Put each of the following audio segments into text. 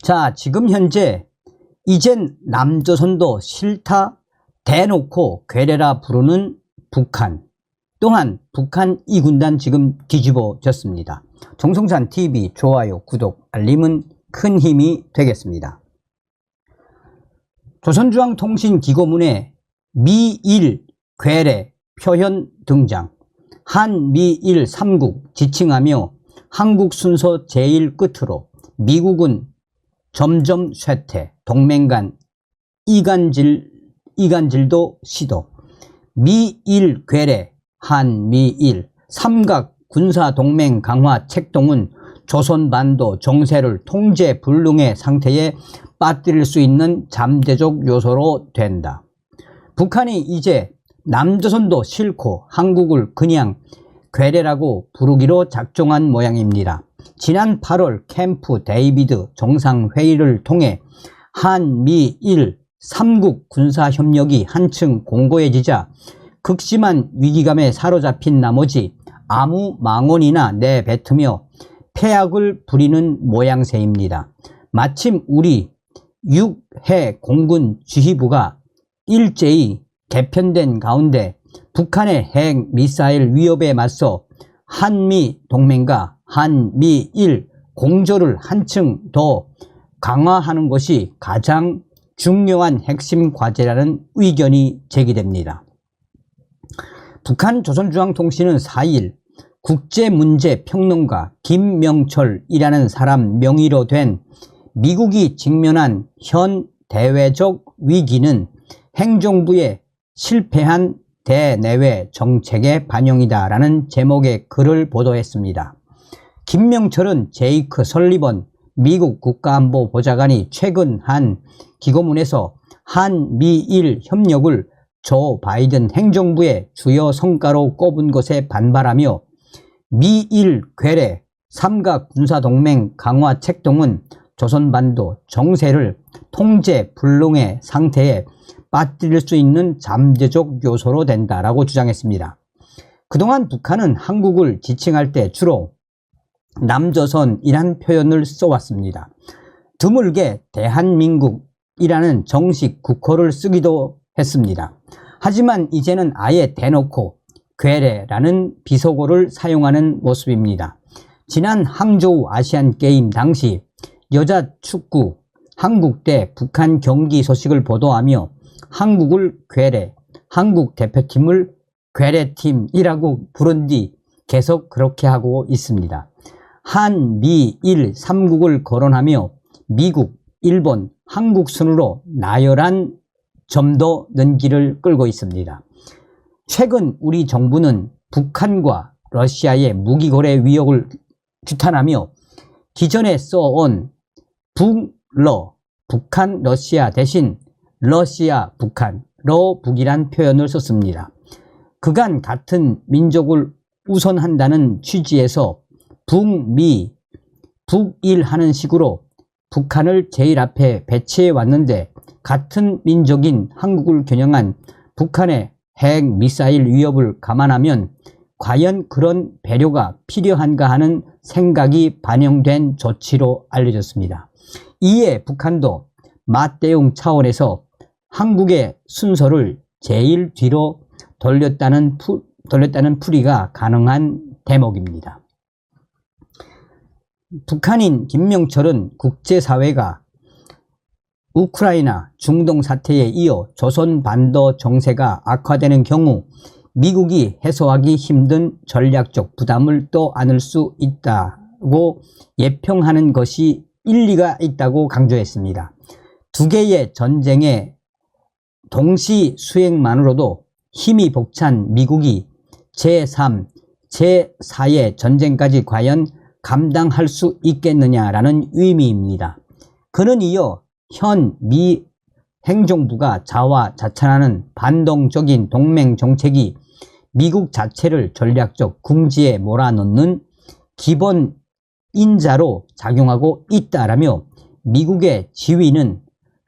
자, 지금 현재 이젠 남조선도 싫다 대놓고 괴뢰라 부르는 북한. 또한 북한 2군단 지금 뒤집어졌습니다. 정성찬TV 좋아요, 구독, 알림은 큰 힘이 되겠습니다. 조선중앙통신기고문에 미일 괴뢰 표현 등장. 한미일 3국 지칭하며 한국 순서 제일 끝으로 미국은 점점 쇠퇴, 동맹 간 이간질도 시도. 미일 괴뢰, 한미일 삼각 군사동맹 강화 책동은 조선반도 정세를 통제불능의 상태에 빠뜨릴 수 있는 잠재적 요소로 된다. 북한이 이제 남조선도 싫고 한국을 그냥 괴뢰라고 부르기로 작정한 모양입니다. 지난 8월 캠프 데이비드 정상회의를 통해 한미일 3국 군사협력이 한층 공고해지자 극심한 위기감에 사로잡힌 나머지 아무 망언이나 내뱉으며 패악을 부리는 모양새입니다. 마침 우리 6해 공군 지휘부가 일제히 개편된 가운데 북한의 핵 미사일 위협에 맞서 한미 동맹과 한미일 공조를 한층 더 강화하는 것이 가장 중요한 핵심 과제라는 의견이 제기됩니다. 북한 조선중앙통신은 4일 국제문제평론가 김명철이라는 사람 명의로 된 미국이 직면한 현 대외적 위기는 행정부의 실패한 대내외 정책의 반영이다라는 제목의 글을 보도했습니다. 김명철은 제이크 설리번 미국 국가안보보좌관이 최근 한 기고문에서 한미일 협력을 조 바이든 행정부의 주요 성과로 꼽은 것에 반발하며 미일 괴뢰 삼각 군사동맹 강화 책동은 조선반도 정세를 통제불능의 상태에 빠뜨릴 수 있는 잠재적 요소로 된다라고 주장했습니다. 그동안 북한은 한국을 지칭할 때 주로 남조선이란 표현을 써왔습니다. 드물게 대한민국이라는 정식 국호를 쓰기도 했습니다. 하지만 이제는 아예 대놓고 괴뢰라는 비속어를 사용하는 모습입니다. 지난 항저우 아시안게임 당시 여자축구 한국대 북한 경기 소식을 보도하며 한국을 괴뢰, 한국 대표팀을 괴뢰팀이라고 부른 뒤 계속 그렇게 하고 있습니다. 한미일 3국을 거론하며 미국, 일본, 한국 순으로 나열한 점도 는기를 끌고 있습니다. 최근 우리 정부는 북한과 러시아의 무기거래 위협을 규탄하며 기존에 써온 북러, 북한 러시아 대신 러시아 북한로 북이란 표현을 썼습니다. 그간 같은 민족을 우선한다는 취지에서 북미, 북일 하는 식으로 북한을 제일 앞에 배치해 왔는데 같은 민족인 한국을 겨냥한 북한의 핵 미사일 위협을 감안하면 과연 그런 배려가 필요한가 하는 생각이 반영된 조치로 알려졌습니다. 이에 북한도 맞대응 차원에서 한국의 순서를 제일 뒤로 돌렸다는 풀이가 가능한 대목입니다. 북한인 김명철은 국제사회가 우크라이나 중동 사태에 이어 조선 반도 정세가 악화되는 경우 미국이 해소하기 힘든 전략적 부담을 또 안을 수 있다고 예평하는 것이 일리가 있다고 강조했습니다. 두 개의 전쟁의 동시 수행만으로도 힘이 벅찬 미국이 제3, 제4의 전쟁까지 과연 감당할 수 있겠느냐라는 의미입니다. 그는 이어 현 미 행정부가 자화자찬하는 반동적인 동맹 정책이 미국 자체를 전략적 궁지에 몰아넣는 기본 인자로 작용하고 있다라며 미국의 지위는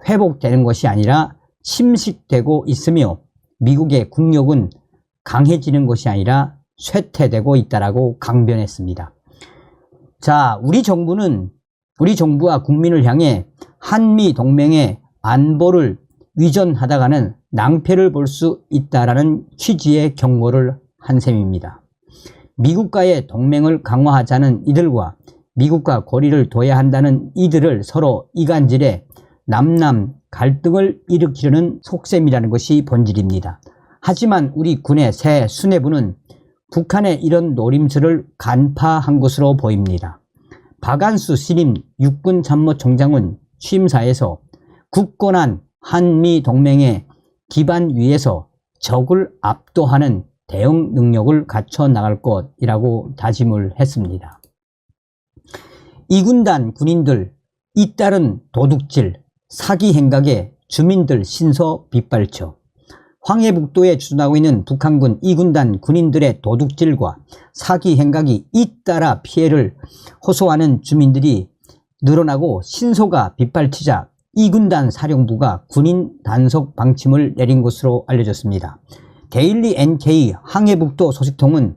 회복되는 것이 아니라 침식되고 있으며 미국의 국력은 강해지는 것이 아니라 쇠퇴되고 있다라고 강변했습니다. 자, 우리 정부는 우리 정부와 국민을 향해 한미 동맹의 안보를 위전하다가는 낭패를 볼 수 있다라는 취지의 경고를 한 셈입니다. 미국과의 동맹을 강화하자는 이들과 미국과 고리를 둬야 한다는 이들을 서로 이간질해 남남 갈등을 일으키려는 속셈이라는 것이 본질입니다. 하지만 우리 군의 새 수뇌부는 북한의 이런 노림수를 간파한 것으로 보입니다. 박안수 신임 육군참모총장은 취임사에서 굳건한 한미 동맹의 기반 위에서 적을 압도하는 대응 능력을 갖춰 나갈 것이라고 다짐을 했습니다. 이군단 군인들 잇따른 도둑질, 사기 행각에 주민들 신서 빗발쳐 황해북도에 주둔하고 있는 북한군 이군단 군인들의 도둑질과 사기 행각이 잇따라 피해를 호소하는 주민들이 늘어나고 신소가 빗발치자 이군단 사령부가 군인 단속 방침을 내린 것으로 알려졌습니다. 데일리 NK 황해북도 소식통은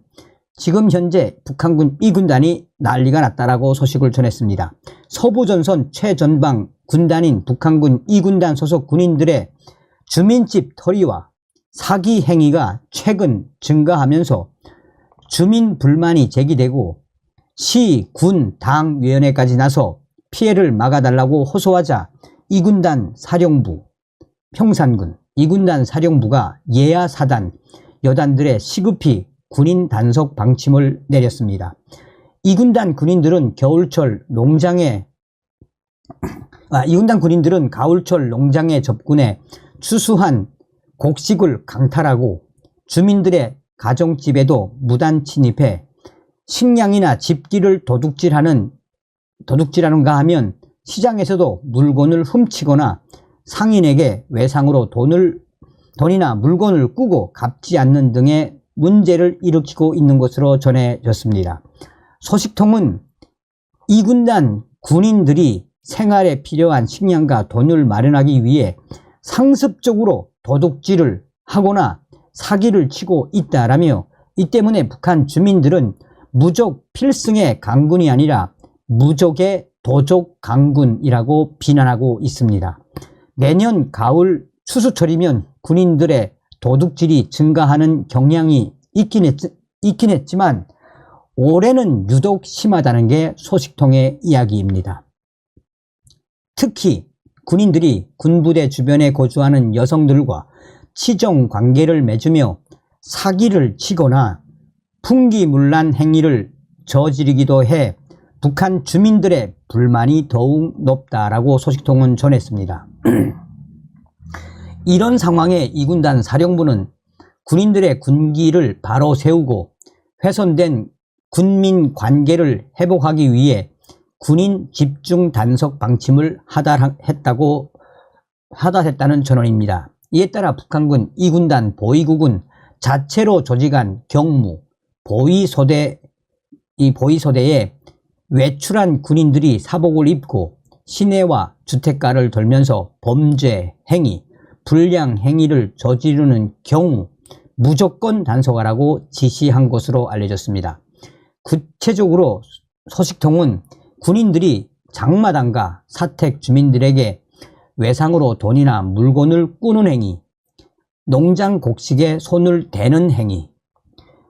지금 현재 북한군 이군단이 난리가 났다라고 소식을 전했습니다. 서부전선 최전방 군단인 북한군 이군단 소속 군인들의 주민집 털이와 사기 행위가 최근 증가하면서 주민 불만이 제기되고 시, 군, 당 위원회까지 나서 피해를 막아달라고 호소하자 이군단 사령부, 평산군, 이군단 사령부가 예하 사단, 여단들의 시급히 군인 단속 방침을 내렸습니다. 이군단 군인들은 가을철 농장에 접근해 추수한 곡식을 강탈하고 주민들의 가정집에도 무단 침입해 식량이나 집기를 도둑질하는가 하면 시장에서도 물건을 훔치거나 상인에게 외상으로 돈이나 물건을 꾸고 갚지 않는 등의 문제를 일으키고 있는 것으로 전해졌습니다. 소식통은 이군단 군인들이 생활에 필요한 식량과 돈을 마련하기 위해 상습적으로 도둑질을 하거나 사기를 치고 있다라며 이 때문에 북한 주민들은 무족 필승의 강군이 아니라 무족의 도족 강군이라고 비난하고 있습니다. 내년 가을 추수철이면 군인들의 도둑질이 증가하는 경향이 있긴 했지만 올해는 유독 심하다는 게 소식통의 이야기입니다. 특히 군인들이 군부대 주변에 거주하는 여성들과 치정 관계를 맺으며 사기를 치거나 풍기문란 행위를 저지르기도 해 북한 주민들의 불만이 더욱 높다라고 소식통은 전했습니다. 이런 상황에 이군단 사령부는 군인들의 군기를 바로 세우고 훼손된 군민 관계를 회복하기 위해 군인 집중 단속 방침을 하달했다는 전언입니다. 이에 따라 북한군 이군단 보위국은 자체로 조직한 경무, 보위소대에 외출한 군인들이 사복을 입고 시내와 주택가를 돌면서 범죄 행위, 불량 행위를 저지르는 경우 무조건 단속하라고 지시한 것으로 알려졌습니다. 구체적으로 소식통은 군인들이 장마당과 사택 주민들에게 외상으로 돈이나 물건을 꾸는 행위, 농장 곡식에 손을 대는 행위,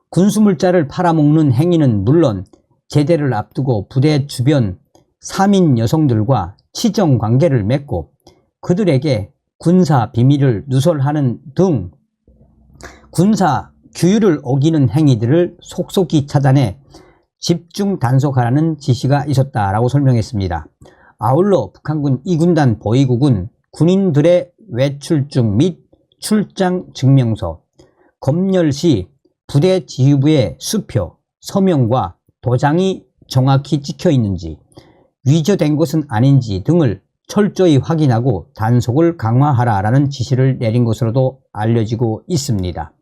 군수물자를 팔아먹는 행위는 물론 제대를 앞두고 부대 주변 3인 여성들과 치정 관계를 맺고 그들에게 군사 비밀을 누설하는 등 군사 규율을 어기는 행위들을 속속히 차단해 집중 단속하라는 지시가 있었다라고 설명했습니다. 아울러 북한군 이군단 보위국은 군인들의 외출증 및 출장 증명서, 검열 시 부대 지휘부의 수표, 서명과 도장이 정확히 찍혀 있는지, 위조된 것은 아닌지 등을 철저히 확인하고 단속을 강화하라라는 지시를 내린 것으로도 알려지고 있습니다.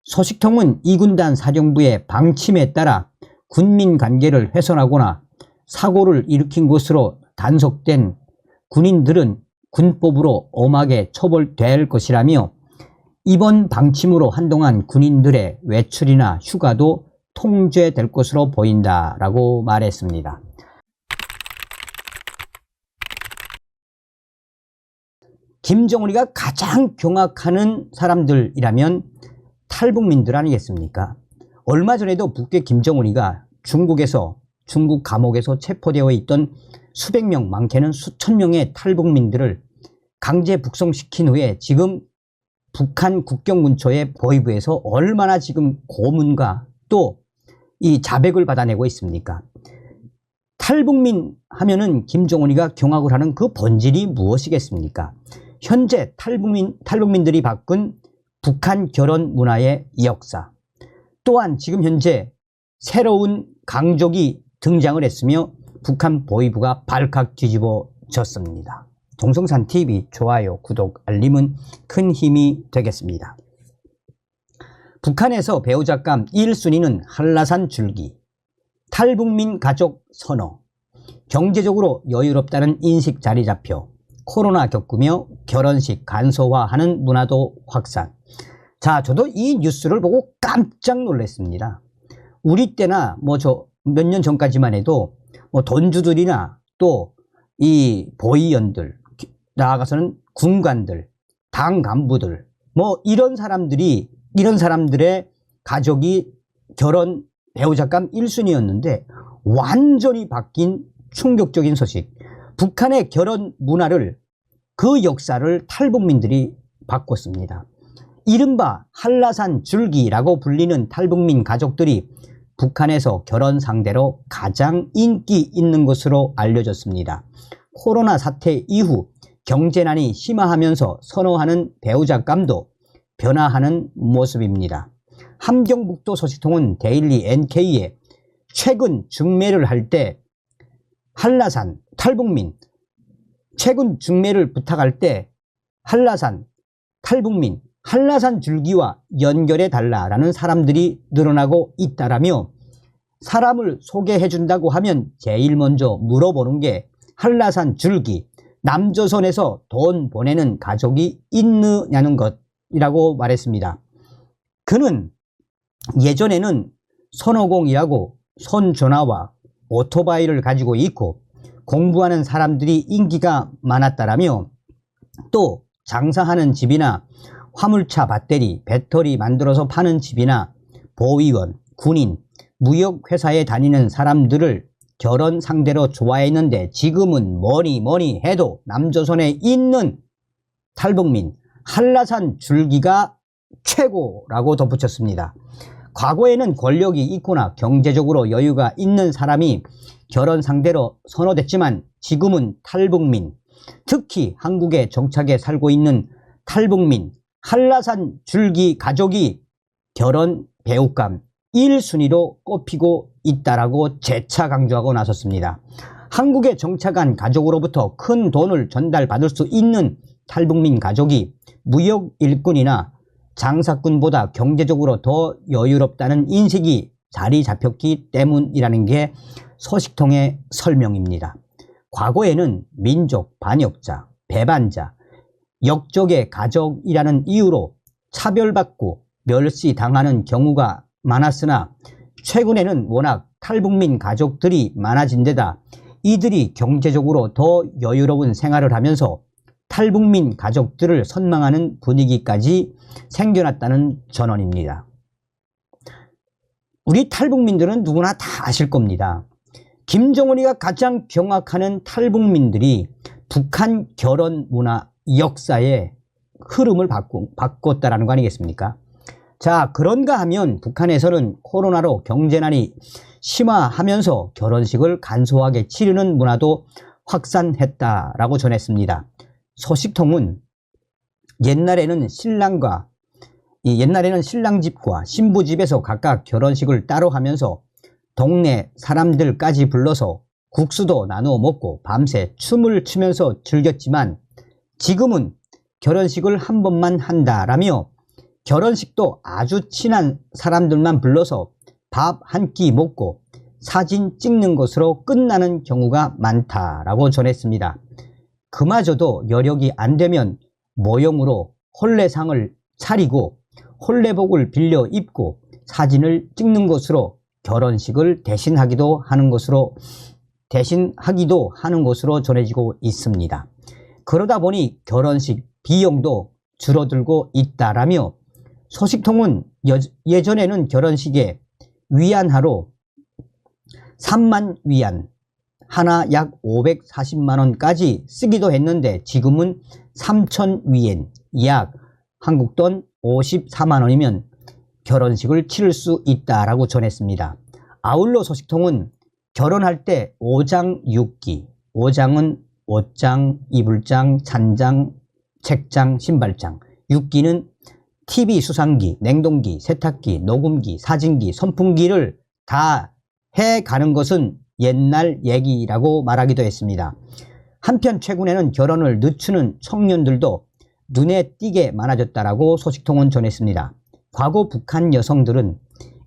소식통은 이군단 사령부의 방침에 따라 군민 관계를 훼손하거나 사고를 일으킨 것으로 단속된 군인들은 군법으로 엄하게 처벌될 것이라며 이번 방침으로 한동안 군인들의 외출이나 휴가도 통제될 것으로 보인다라고 말했습니다. 김정은이가 가장 경악하는 사람들이라면 탈북민들 아니겠습니까? 얼마 전에도 북괴 김정은이가 중국 감옥에서 체포되어 있던 수백 명, 많게는 수천 명의 탈북민들을 강제 북송시킨 후에 지금 북한 국경 근처의 보위부에서 얼마나 지금 고문과 또 이 자백을 받아내고 있습니까? 탈북민 하면은 김정은이가 경악을 하는 그 본질이 무엇이겠습니까? 현재 탈북민들이 바꾼 북한 결혼 문화의 역사, 또한 지금 현재 새로운 강족이 등장을 했으며 북한 보위부가 발칵 뒤집어졌습니다. 동성산TV 좋아요, 구독, 알림은 큰 힘이 되겠습니다. 북한에서 배우작감 1순위는 한라산 줄기, 탈북민 가족 선호, 경제적으로 여유롭다는 인식 자리 잡혀 코로나 겪으며 결혼식 간소화하는 문화도 확산. 자, 저도 이 뉴스를 보고 깜짝 놀랐습니다. 우리 때나 몇 년 전까지만 해도 돈주들이나 또 이 보위원들, 나아가서는 군관들, 당 간부들, 이런 사람들의 가족이 결혼 배우작감 1순위였는데 완전히 바뀐 충격적인 소식. 북한의 결혼 문화를, 그 역사를 탈북민들이 바꿨습니다. 이른바 한라산 줄기라고 불리는 탈북민 가족들이 북한에서 결혼 상대로 가장 인기 있는 것으로 알려졌습니다. 코로나 사태 이후 경제난이 심화하면서 선호하는 배우작감도 변화하는 모습입니다. 함경북도 소식통은 데일리 NK에 최근 중매를 할 때 한라산 탈북민, 최근 중매를 부탁할 때 한라산 탈북민, 한라산 줄기와 연결해 달라라는 사람들이 늘어나고 있다라며, 사람을 소개해 준다고 하면 제일 먼저 물어보는 게 한라산 줄기, 남조선에서 돈 보내는 가족이 있느냐는 것이라고 말했습니다. 그는 예전에는 손오공이라고 손전화와 오토바이를 가지고 있고 공부하는 사람들이 인기가 많았다라며, 또 장사하는 집이나 화물차 배터리 만들어서 파는 집이나 보위원, 군인, 무역회사에 다니는 사람들을 결혼 상대로 좋아했는데 지금은 뭐니 해도 남조선에 있는 탈북민 한라산 줄기가 최고라고 덧붙였습니다. 과거에는 권력이 있거나 경제적으로 여유가 있는 사람이 결혼 상대로 선호됐지만 지금은 탈북민, 특히 한국에 정착해 살고 있는 탈북민 한라산 줄기 가족이 결혼 배우감 1순위로 꼽히고 있다라고 재차 강조하고 나섰습니다. 한국에 정착한 가족으로부터 큰 돈을 전달받을 수 있는 탈북민 가족이 무역 일꾼이나 장사꾼보다 경제적으로 더 여유롭다는 인식이 자리 잡혔기 때문이라는 게 소식통의 설명입니다. 과거에는 민족 반역자, 배반자, 역적의 가족이라는 이유로 차별받고 멸시당하는 경우가 많았으나 최근에는 워낙 탈북민 가족들이 많아진 데다 이들이 경제적으로 더 여유로운 생활을 하면서 탈북민 가족들을 선망하는 분위기까지 생겨났다는 전언입니다. 우리 탈북민들은 누구나 다 아실 겁니다. 김정은이가 가장 경악하는 탈북민들이 북한 결혼 문화 역사의 흐름을 바꿨다라는 거 아니겠습니까? 자, 그런가 하면 북한에서는 코로나로 경제난이 심화하면서 결혼식을 간소하게 치르는 문화도 확산했다라고 전했습니다. 소식통은 옛날에는 신랑 집과 신부 집에서 각각 결혼식을 따로 하면서 동네 사람들까지 불러서 국수도 나누어 먹고 밤새 춤을 추면서 즐겼지만 지금은 결혼식을 한 번만 한다라며 결혼식도 아주 친한 사람들만 불러서 밥 한 끼 먹고 사진 찍는 것으로 끝나는 경우가 많다라고 전했습니다. 그마저도 여력이 안 되면 모형으로 혼례상을 차리고 혼례복을 빌려 입고 사진을 찍는 것으로 결혼식을 대신하기도 하는 것으로 전해지고 있습니다. 그러다 보니 결혼식 비용도 줄어들고 있다라며 소식통은 예전에는 결혼식에 위안화로 3만 위안, 하나 약 540만원까지 쓰기도 했는데 지금은 3천 위엔, 약 한국 돈 54만원이면 결혼식을 치를 수 있다라고 전했습니다. 아울러 소식통은 결혼할 때 5장 6기, 5장은 옷장, 이불장, 찬장, 책장, 신발장, 6기는 TV 수상기, 냉동기, 세탁기, 녹음기, 사진기, 선풍기를 다 해가는 것은 옛날 얘기라고 말하기도 했습니다. 한편 최근에는 결혼을 늦추는 청년들도 눈에 띄게 많아졌다라고 소식통은 전했습니다. 과거 북한 여성들은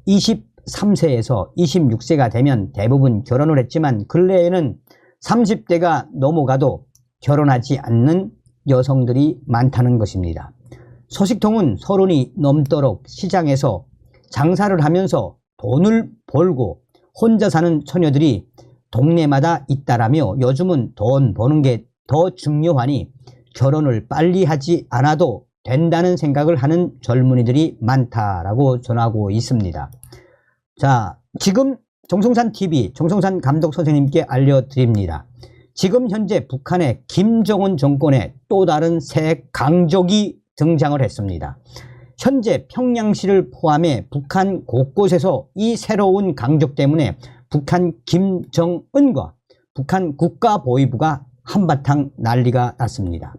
23세에서 26세가 되면 대부분 결혼을 했지만 근래에는 30대가 넘어가도 결혼하지 않는 여성들이 많다는 것입니다. 소식통은 서른이 넘도록 시장에서 장사를 하면서 돈을 벌고 혼자 사는 처녀들이 동네마다 있다라며 요즘은 돈 버는 게 더 중요하니 결혼을 빨리 하지 않아도 된다는 생각을 하는 젊은이들이 많다라고 전하고 있습니다. 자, 지금 정성산TV 정성산 감독 선생님께 알려드립니다. 지금 현재 북한의 김정은 정권의 또 다른 새 강적이 등장을 했습니다. 현재 평양시를 포함해 북한 곳곳에서 이 새로운 강적 때문에 북한 김정은과 북한 국가보위부가 한바탕 난리가 났습니다.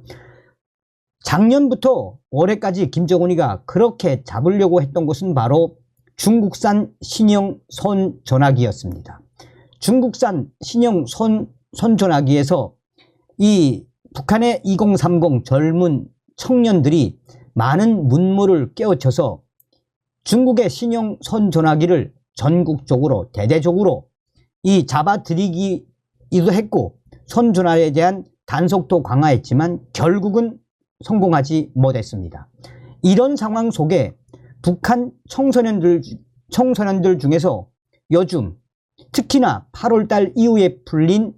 작년부터 올해까지 김정은이가 그렇게 잡으려고 했던 것은 바로 중국산 신형 손전화기였습니다. 중국산 신형 손전화기에서 이 북한의 2030 젊은 청년들이 많은 문물을 깨우쳐서 중국의 신형 손전화기를 전국적으로 대대적으로 이 잡아들이기도 했고 손전화에 대한 단속도 강화했지만 결국은 성공하지 못했습니다. 이런 상황 속에 북한 청소년들 중에서 요즘 특히나 8월달 이후에 풀린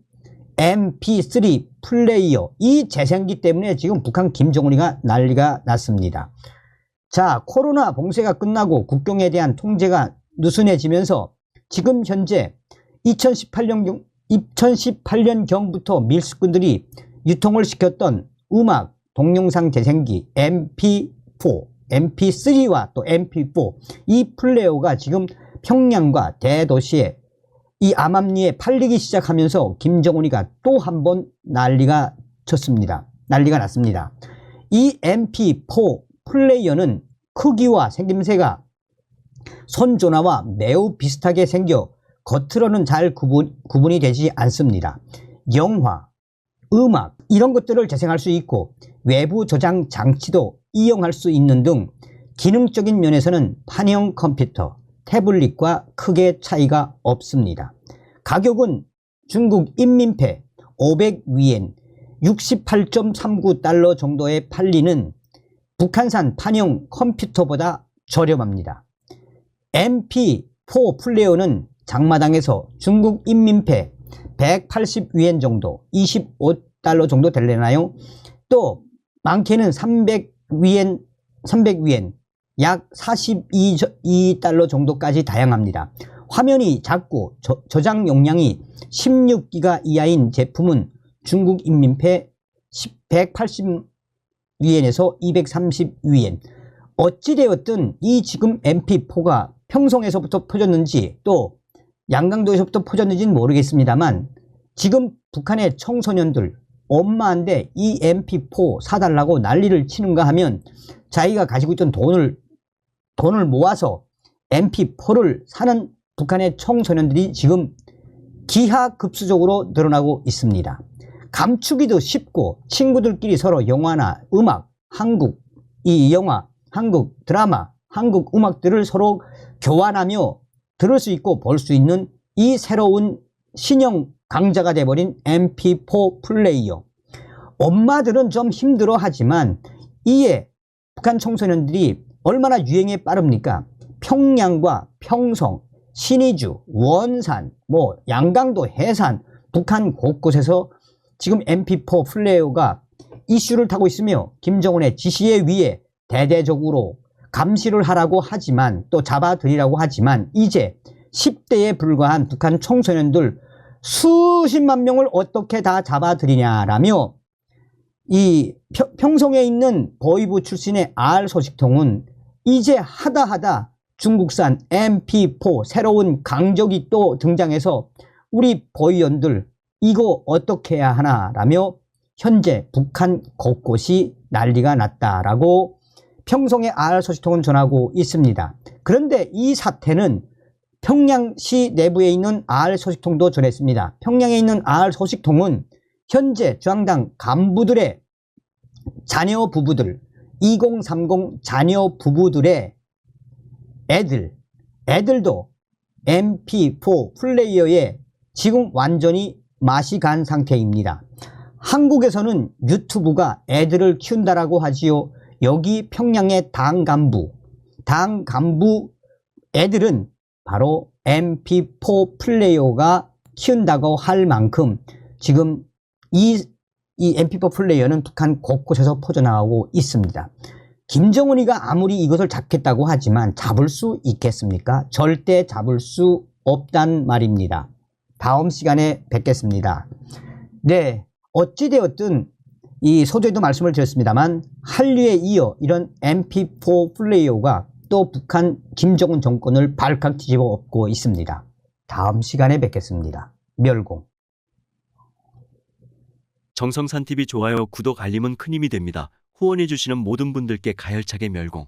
MP3 플레이어 이 재생기 때문에 지금 북한 김정은이가 난리가 났습니다. 자, 코로나 봉쇄가 끝나고 국경에 대한 통제가 느슨해지면서 지금 현재 2018년경부터 밀수꾼들이 유통을 시켰던 음악, 동영상 재생기 MP4, MP3와 또 MP4 이 플레이어가 지금 평양과 대도시에 이 암암리에 팔리기 시작하면서 김정은이가 또 한 번 난리가 났습니다. 이 MP4 플레이어는 크기와 생김새가 손전화와 매우 비슷하게 생겨 겉으로는 잘 구분이 되지 않습니다. 영화, 음악 이런 것들을 재생할 수 있고 외부 저장 장치도 이용할 수 있는 등 기능적인 면에서는 판형 컴퓨터, 태블릿과 크게 차이가 없습니다. 가격은 중국 인민폐 500위엔 68.39달러 정도에 팔리는 북한산 판형 컴퓨터보다 저렴합니다. MP4 플레이어는 장마당에서 중국 인민폐 180위엔 정도 25달러 정도 될려나요? 또 많게는 300위엔 약 42달러 정도까지 다양합니다. 화면이 작고 저장 용량이 16기가 이하인 제품은 중국 인민폐 180위엔에서 230위엔. 어찌되었든 이 지금 MP4가 평성에서부터 퍼졌는지 또 양강도에서부터 퍼졌는지는 모르겠습니다만 지금 북한의 청소년들 엄마한테 이 MP4 사달라고 난리를 치는가 하면 자기가 가지고 있던 돈을 모아서 MP4를 사는 북한의 청소년들이 지금 기하급수적으로 늘어나고 있습니다. 감추기도 쉽고 친구들끼리 서로 영화나 음악, 한국 드라마, 한국 음악들을 서로 교환하며 들을 수 있고 볼 수 있는 이 새로운 신형 강자가 돼버린 MP4 플레이어. 엄마들은 좀 힘들어 하지만 이에 북한 청소년들이 얼마나 유행에 빠릅니까? 평양과 평성, 신의주, 원산, 양강도, 해산, 북한 곳곳에서 지금 MP4 플레이어가 이슈를 타고 있으며 김정은의 지시에 의해 대대적으로 감시를 하라고 하지만 또 잡아들이라고 하지만 이제 10대에 불과한 북한 청소년들 수십만 명을 어떻게 다 잡아들이냐라며 이 평성에 있는 보위부 출신의 R 소식통은 이제 하다 중국산 MP4 새로운 강적이 또 등장해서 우리 보위원들 이거 어떻게 해야 하나라며 현재 북한 곳곳이 난리가 났다라고 평성의 R 소식통은 전하고 있습니다. 그런데 이 사태는 평양시 내부에 있는 R 소식통도 전했습니다. 평양에 있는 R 소식통은 현재 중앙당 간부들의 자녀 부부들 2030 자녀 부부들의 애들도 MP4 플레이어에 지금 완전히 맛이 간 상태입니다. 한국에서는 유튜브가 애들을 키운다라고 하지요. 여기 평양의 당 간부 애들은 바로 MP4 플레이어가 키운다고 할 만큼 지금 이 MP4 플레이어는 북한 곳곳에서 퍼져나가고 있습니다. 김정은이가 아무리 이것을 잡겠다고 하지만 잡을 수 있겠습니까? 절대 잡을 수 없단 말입니다. 다음 시간에 뵙겠습니다. 네, 어찌되었든 이 소재도 말씀을 드렸습니다만 한류에 이어 이런 MP4 플레이어가 또 북한 김정은 정권을 발칵 뒤집어 엎고 있습니다. 다음 시간에 뵙겠습니다. 멸공. 정성산TV 좋아요, 구독, 알림은 큰 힘이 됩니다. 후원해주시는 모든 분들께 가열차게 멸공.